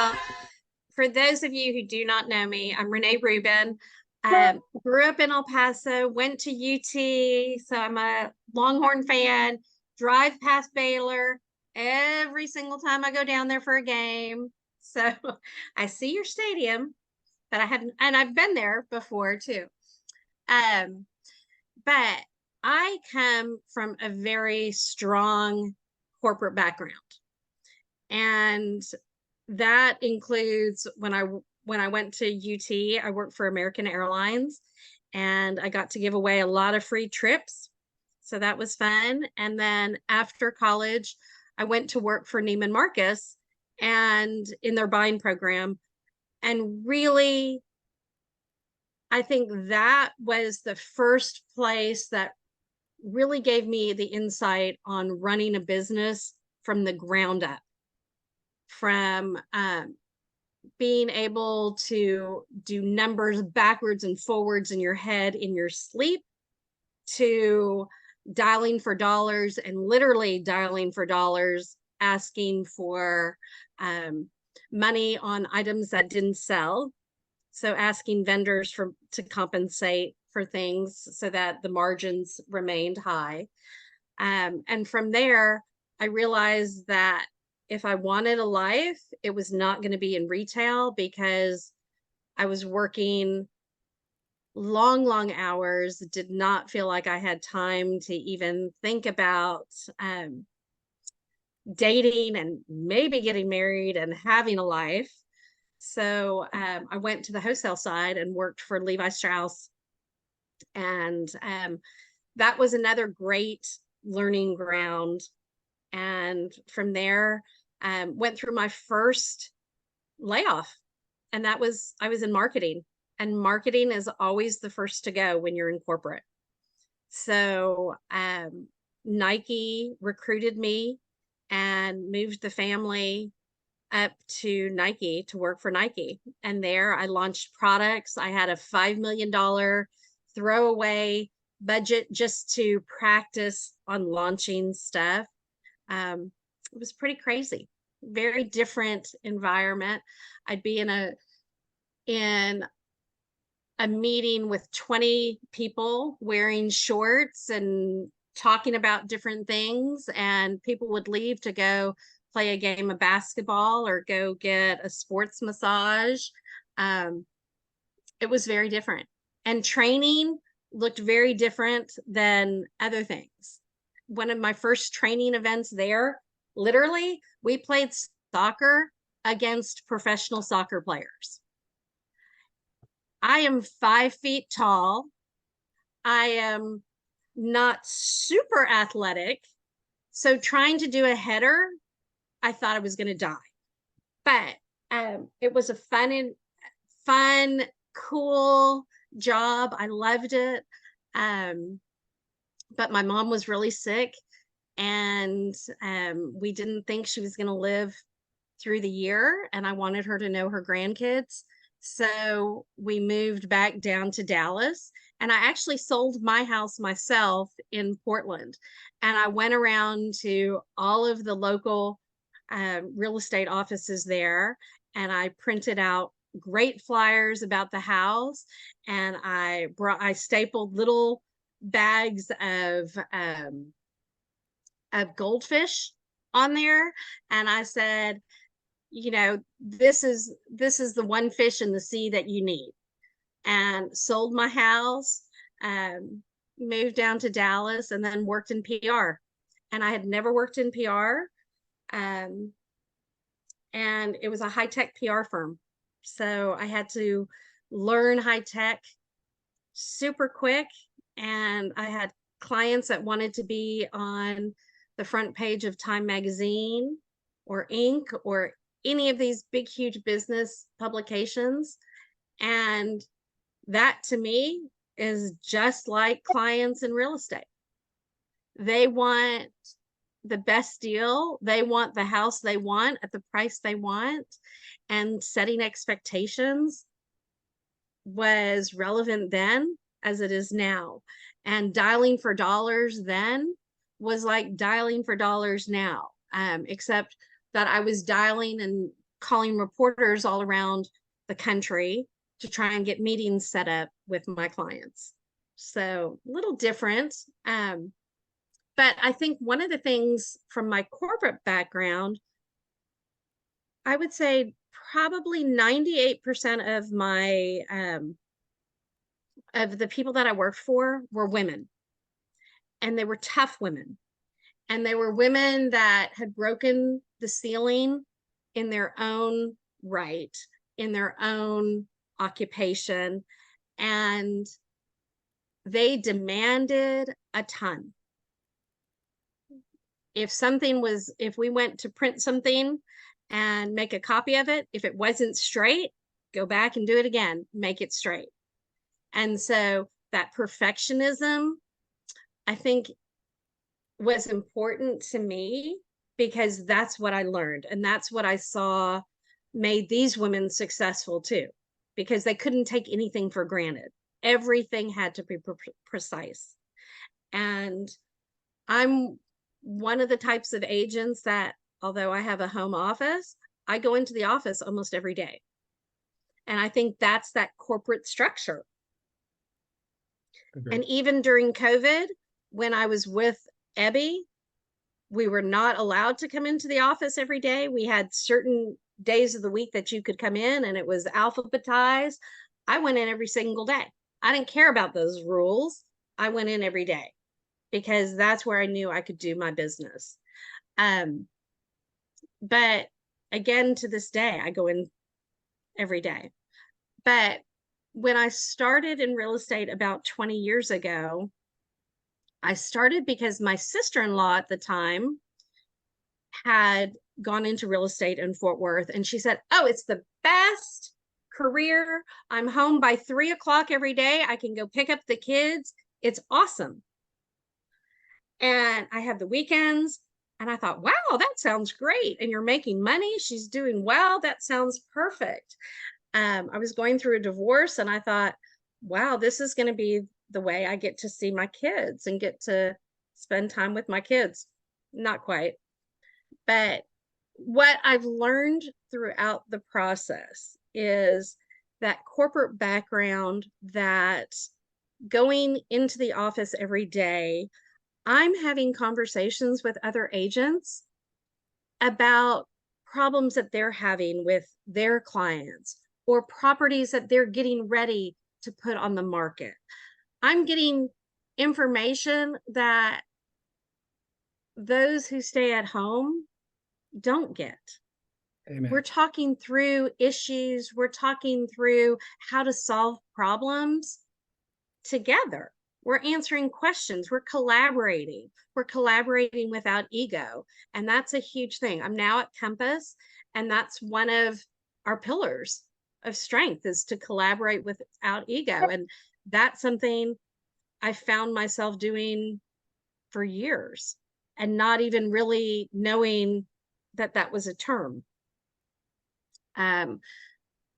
Well, for those of you who do not know me, I'm Renee Rubin. Grew up in El Paso, went to UT, so I'm a Longhorn fan. Drive past Baylor every single time I go down there for a game. So I see your stadium, but I haven't, and I've been there before too. But I come from a very strong corporate background. And that includes when I went to UT, I worked for American Airlines and I got to give away a lot of free trips. So that was fun. And then after college, I went to work for Neiman Marcus and in their buying program. And really, I think that was the first place that really gave me the insight on running a business from the ground up, from being able to do numbers backwards and forwards in your head in your sleep, to dialing for dollars and literally dialing for dollars, asking for money on items that didn't sell. So asking vendors to compensate for things so that the margins remained high. And from there, I realized that if I wanted a life, it was not going to be in retail because I was working long hours, did not feel like I had time to even think about dating and maybe getting married and having a life. So I went to the wholesale side and worked for Levi Strauss. And that was another great learning ground. And from there, went through my first layoff. And I was in marketing. And marketing is always the first to go when you're in corporate. So Nike recruited me and moved the family up to Nike to work for Nike. And there I launched products. I had a $5 million throwaway budget just to practice on launching stuff. It was pretty crazy, very different environment. I'd be in a meeting with 20 people wearing shorts and talking about different things, and people would leave to go play a game of basketball or go get a sports massage. It was very different, and training looked very different than other things. One of my first training events there, literally, we played soccer against professional soccer players. I am 5 feet tall. I am not super athletic. So trying to do a header, I thought I was going to die. But it was a fun, cool job. I loved it. But my mom was really sick, and we didn't think she was going to live through the year, and I wanted her to know her grandkids. So we moved back down to Dallas, and I actually sold my house myself in Portland. And I went around to all of the local real estate offices there, and I printed out great flyers about the house, and I stapled little bags of goldfish on there, and I said, you know, this is the one fish in the sea that you need. And sold my house, moved down to Dallas, and then worked in PR. And I had never worked in PR. And it was a high-tech PR firm. So I had to learn high-tech super quick. And I had clients that wanted to be on the front page of Time Magazine or Inc. or any of these big, huge business publications. And that to me is just like clients in real estate. They want the best deal. They want the house they want at the price they want. And setting expectations was relevant then as it is now. And dialing for dollars then was like dialing for dollars now, except that I was dialing and calling reporters all around the country to try and get meetings set up with my clients. So a little different. But I think one of the things from my corporate background, I would say probably 98% of my of the people that I worked for were women, and they were tough women, and they were women that had broken the ceiling in their own right, in their own occupation, and they demanded a ton. If we went to print something and make a copy of it, if it wasn't straight, go back and do it again, make it straight. And so that perfectionism, I think, was important to me because that's what I learned. And that's what I saw made these women successful too, because they couldn't take anything for granted. Everything had to be precise. And I'm one of the types of agents that, although I have a home office, I go into the office almost every day. And I think that's that corporate structure. Agreed. And even during COVID, when I was with Ebby, we were not allowed to come into the office every day. We had certain days of the week that you could come in, and it was alphabetized. I went in every single day. I didn't care about those rules. I went in every day because that's where I knew I could do my business. But again, to this day, I go in every day. But when I started in real estate about 20 years ago, I started because my sister-in-law at the time had gone into real estate in Fort Worth, and she said, "Oh, it's the best career. I'm home by 3 o'clock every day. I can go pick up the kids. It's awesome. And I have the weekends." And I thought, wow, that sounds great. And you're making money. She's doing well. That sounds perfect. I was going through a divorce, and I thought, wow, this is going to be the way I get to see my kids and get to spend time with my kids. Not quite. But what I've learned throughout the process is that corporate background, that going into the office every day, I'm having conversations with other agents about problems that they're having with their clients or properties that they're getting ready to put on the market. I'm getting information that those who stay at home don't get. Amen. We're talking through issues, we're talking through how to solve problems together. We're answering questions, we're collaborating without ego. And that's a huge thing. I'm now at Compass, and that's one of our pillars of strength, is to collaborate without ego. And that's something I found myself doing for years and not even really knowing that that was a term. I'm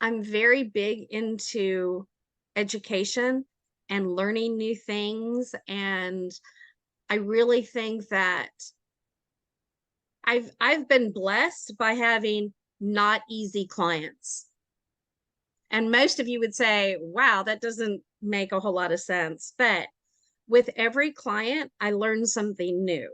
very big into education and learning new things. And I really think that I've been blessed by having not easy clients. And most of you would say, wow, that doesn't make a whole lot of sense. But with every client, I learn something new.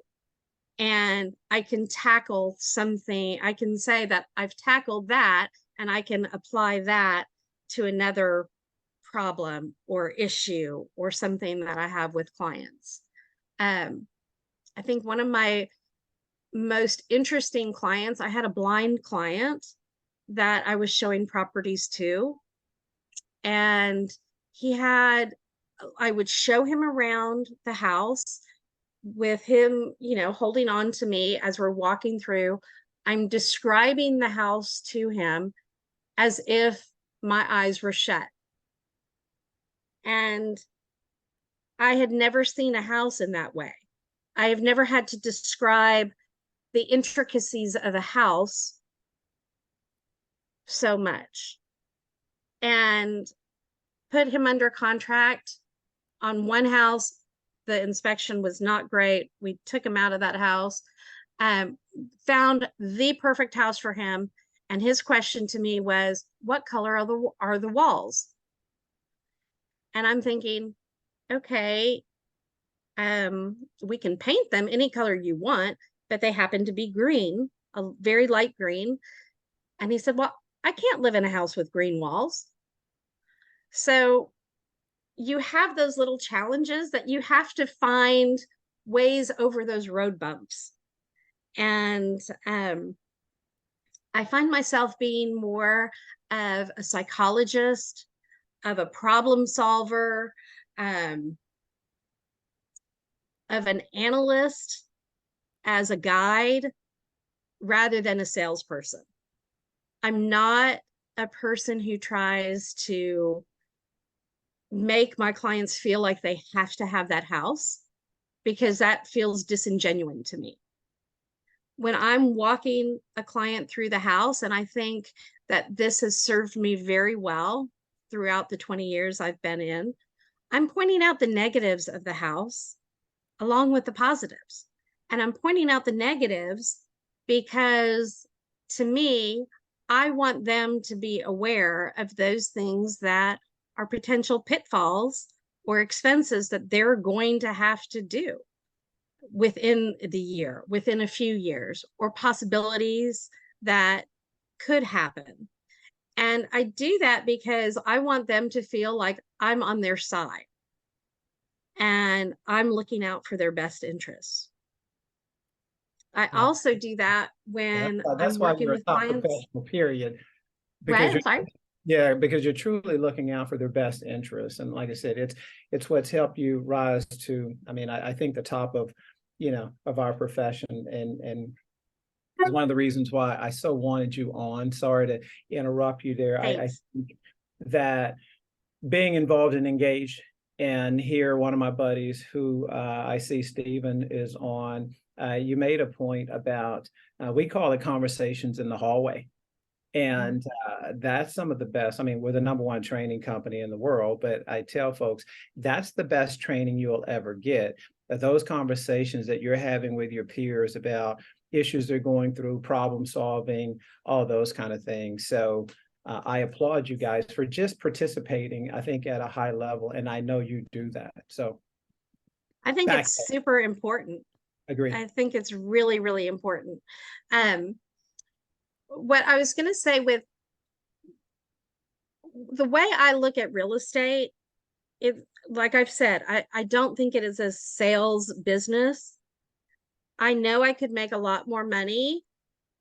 And I can tackle something. I can say that I've tackled that, and I can apply that to another problem or issue or something that I have with clients. I think one of my most interesting clients, I had a blind client that I was showing properties to, and I would show him around the house with him, holding on to me as we're walking through. I'm describing the house to him as if my eyes were shut. And I had never seen a house in that way. I have never had to describe the intricacies of a house so much. And put him under contract on one house. The inspection was not great. We took him out of that house, found the perfect house for him. And his question to me was, what color are the walls? And I'm thinking, okay, we can paint them any color you want, but they happen to be green, a very light green. And he said, well, I can't live in a house with green walls. So you have those little challenges that you have to find ways over those road bumps. And I find myself being more of a psychologist, of a problem solver, of an analyst as a guide rather than a salesperson. I'm not a person who tries to make my clients feel like they have to have that house, because that feels disingenuous to me. When I'm walking a client through the house, and I think that this has served me very well throughout the 20 years I've been in, I'm pointing out the negatives of the house along with the positives. And I'm pointing out the negatives because, to me, I want them to be aware of those things that are potential pitfalls or expenses that they're going to have to do within the year, within a few years, or possibilities that could happen. And I do that because I want them to feel like I'm on their side and I'm looking out for their best interests. I Yeah. also do that when That's I'm why working you're a with top clients. professional, period. Right? Because I'm you're, sorry. yeah, because you're truly looking out for their best interests. And like I said, it's what's helped you rise to, I mean, I think the top of, of our profession. And it's one of the reasons why I so wanted you on. Sorry to interrupt you there. I Thanks. think that being involved and engaged, and here one of my buddies who I see Stephen is on, you made a point about, we call it conversations in the hallway. And that's some of the best. I mean, we're the #1 training company in the world, but I tell folks that's the best training you'll ever get. Those conversations that you're having with your peers about issues they're going through, problem solving, all those kind of things. So I applaud you guys for just participating, I think, at a high level. And I know you do that. So I think back, it's super important. agree. I think it's really, really important. What I was going to say with the way I look at real estate, it, like I've said, I don't think it is a sales business. I know I could make a lot more money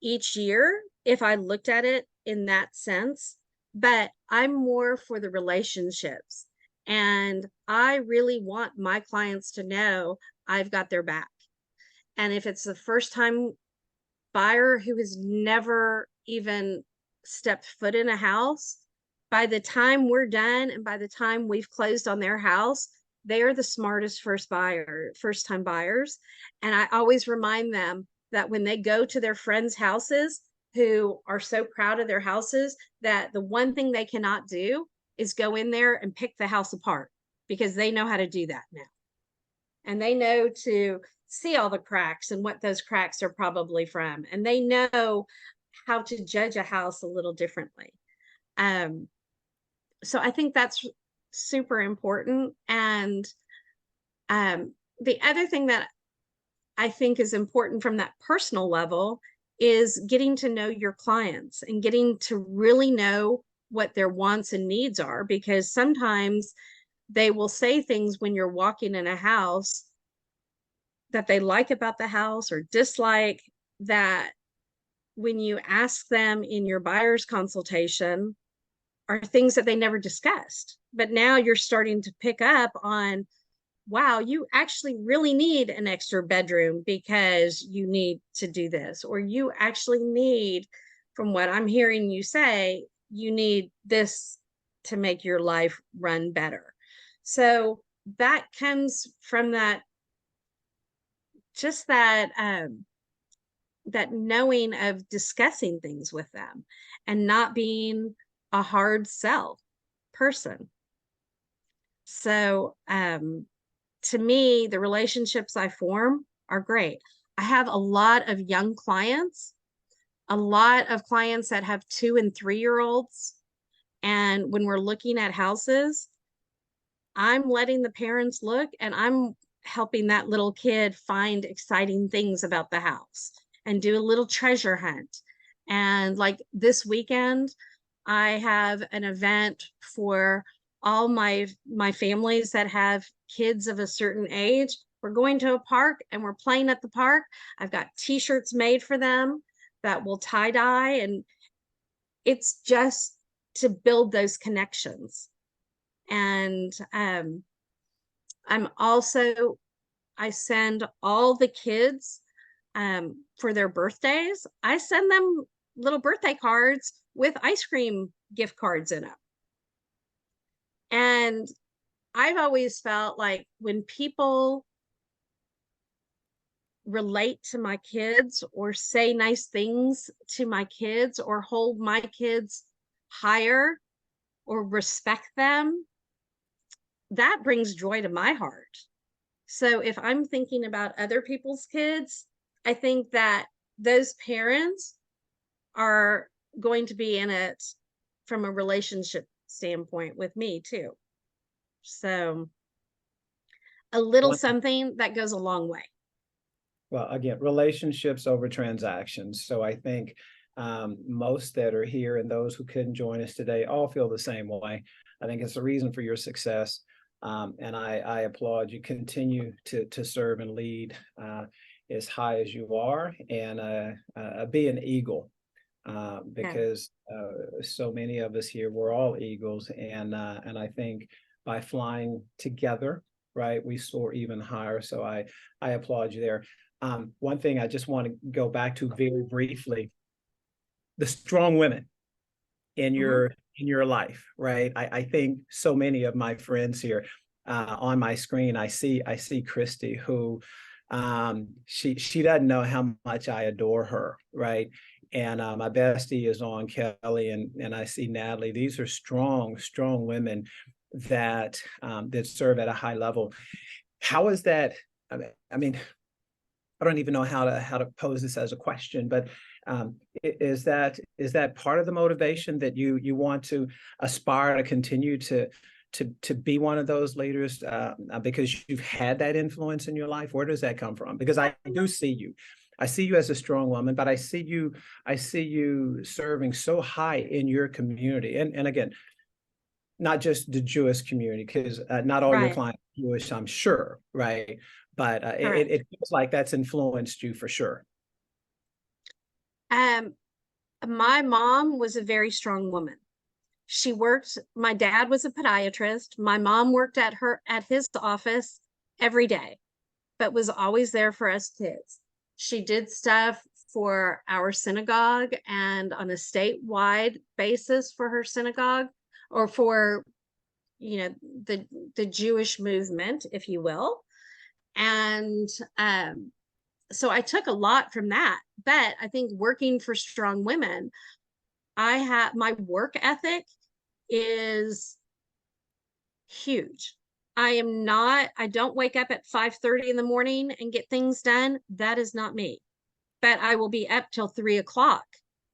each year if I looked at it in that sense, but I'm more for the relationships. And I really want my clients to know I've got their back. And if it's the first time buyer who has never even stepped foot in a house, by the time we're done and by the time we've closed on their house, they are the smartest first time buyers. And I always remind them that when they go to their friends' houses who are so proud of their houses, that the one thing they cannot do is go in there and pick the house apart, because they know how to do that now. And they know to see all the cracks and what those cracks are probably from. And they know how to judge a house a little differently. So I think that's super important. And the other thing that I think is important from that personal level is getting to know your clients and getting to really know what their wants and needs are, because sometimes they will say things when you're walking in a house that they like about the house or dislike, that when you ask them in your buyer's consultation are things that they never discussed. But now you're starting to pick up on, wow, you actually really need an extra bedroom because you need to do this, or you actually need, from what I'm hearing you say, you need this to make your life run better. So that comes from that, just that knowing of discussing things with them and not being a hard sell person. So to me, the relationships I form are great. I have a lot of young clients a lot of clients that have 2 and 3-year-olds. And when we're looking at houses, I'm letting the parents look and I'm helping that little kid find exciting things about the house and do a little treasure hunt. And like this weekend, I have an event for all my families that have kids of a certain age. We're going to a park and we're playing at the park. I've got t-shirts made for them that will tie dye, and it's just to build those connections. And I'm also, I send all the kids for their birthdays, I send them little birthday cards with ice cream gift cards in them. And I've always felt like when people relate to my kids or say nice things to my kids or hold my kids higher or respect them, that brings joy to my heart. So if I'm thinking about other people's kids, I think that those parents are going to be in it from a relationship standpoint with me too. So a little One, something that goes a long way. well, again, relationships over transactions. So I think most that are here and those who couldn't join us today all feel the same way. I think it's the reason for your success. And I applaud you. Continue to serve and lead as high as you are, and be an eagle, Yeah. because so many of us here, we're all eagles, and I think by flying together, right, we soar even higher. So I applaud you there. One thing I just want to go back to very briefly: the strong women in Mm-hmm. your life, right? I think so many of my friends here, on my screen, I see Christy, who she doesn't know how much I adore her, right? And my bestie is on, Kelly, and I see Natalie. These are strong women that that serve at a high level. How is that? I mean, I don't even know how to pose this as a question, but is that part of the motivation that you want to aspire to continue to be one of those leaders, because you've had that influence in your life? Where does that come from? Because I do see you. I see you as a strong woman, but I see you serving so high in your community. And again, not just the Jewish community, because not all your Right. clients are Jewish, I'm sure, right? But Correct. it feels like that's influenced you for sure. Um, my mom was a very strong woman. She worked, my dad was a podiatrist. My mom worked at his office every day, but was always there for us kids. She did stuff for our synagogue and on a statewide basis for her synagogue, or for, you know, the Jewish movement, if you will. And so I took a lot from that. But I think working for strong women, I have, my work ethic is huge. I don't wake up at 5:30 in the morning and get things done. That is not me. But I will be up till 3 o'clock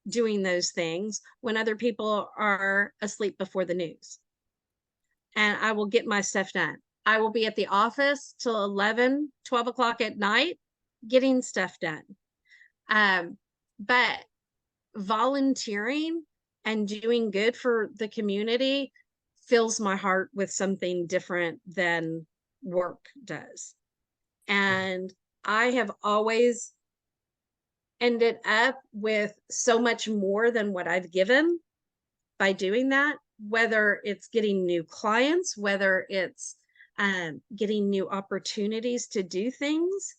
doing those things when other people are asleep before the news. And I will get my stuff done. I will be at the office till 11, 12 o'clock at night getting stuff done. But volunteering and doing good for the community fills my heart with something different than work does. And I have always ended up with so much more than what I've given by doing that, whether it's getting new clients, whether it's getting new opportunities to do things.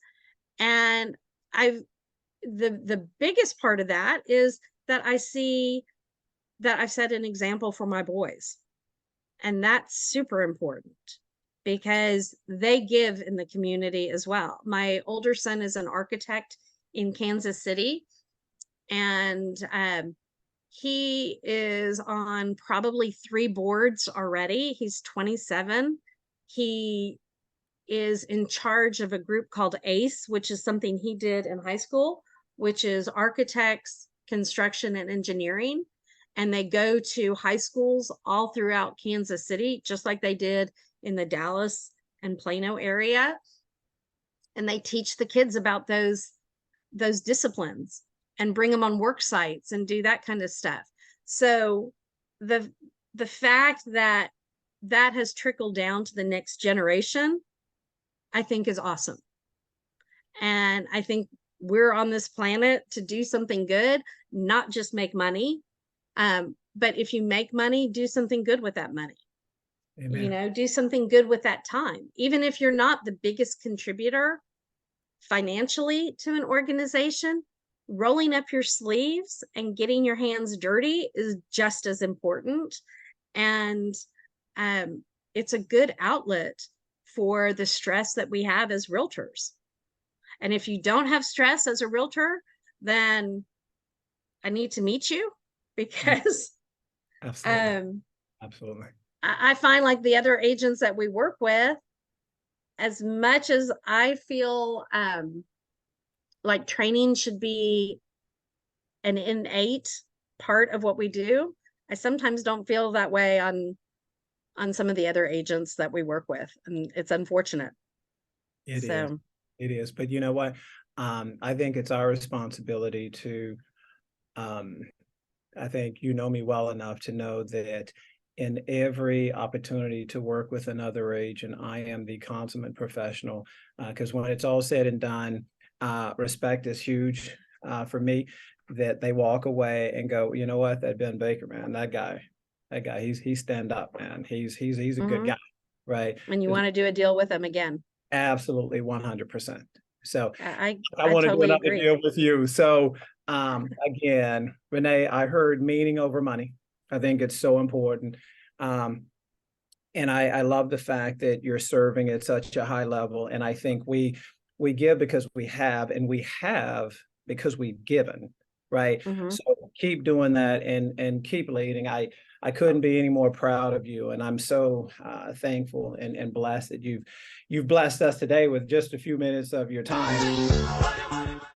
And I've, the biggest part of that is that I see that I've set an example for my boys. And that's super important because they give in the community as well. My older son is an architect in Kansas City, and he is on probably 3 boards already. He's 27. He is in charge of a group called ACE, which is something he did in high school, which is architects, construction and engineering, and they go to high schools all throughout Kansas City, just like they did in the Dallas and Plano area. And they teach the kids about those disciplines and bring them on work sites and do that kind of stuff. So the fact that that has trickled down to the next generation, I think is awesome. And I think we're on this planet to do something good, not just make money. But if you make money, do something good with that money. Amen. You know, do something good with that time. Even if you're not the biggest contributor financially to an organization, rolling up your sleeves and getting your hands dirty is just as important. And it's a good outlet for the stress that we have as realtors. And if you don't have stress as a realtor, then I need to meet you, because Absolutely. Absolutely. I find like the other agents that we work with, as much as I feel like training should be an innate part of what we do, I sometimes don't feel that way on some of the other agents that we work with, and it's unfortunate. It is. So It is. But you know what? I think it's our responsibility to, I think you know me well enough to know that in every opportunity to work with another agent, I am the consummate professional. Because when it's all said and done, respect is huge for me. That they walk away and go, you know what, that Ben Baker, man, that guy, he's stand up, man. He's a good guy, right? and you want to do a deal with them again. Absolutely, 100%. So I want to do totally another agree. deal with you. So again, Renee, I heard meaning over money. I think it's so important. And I love the fact that you're serving at such a high level. And I think we give because we have, and we have because we've given, right? So keep doing that and keep leading. I couldn't be any more proud of you, and I'm so thankful and blessed that you've blessed us today with just a few minutes of your time.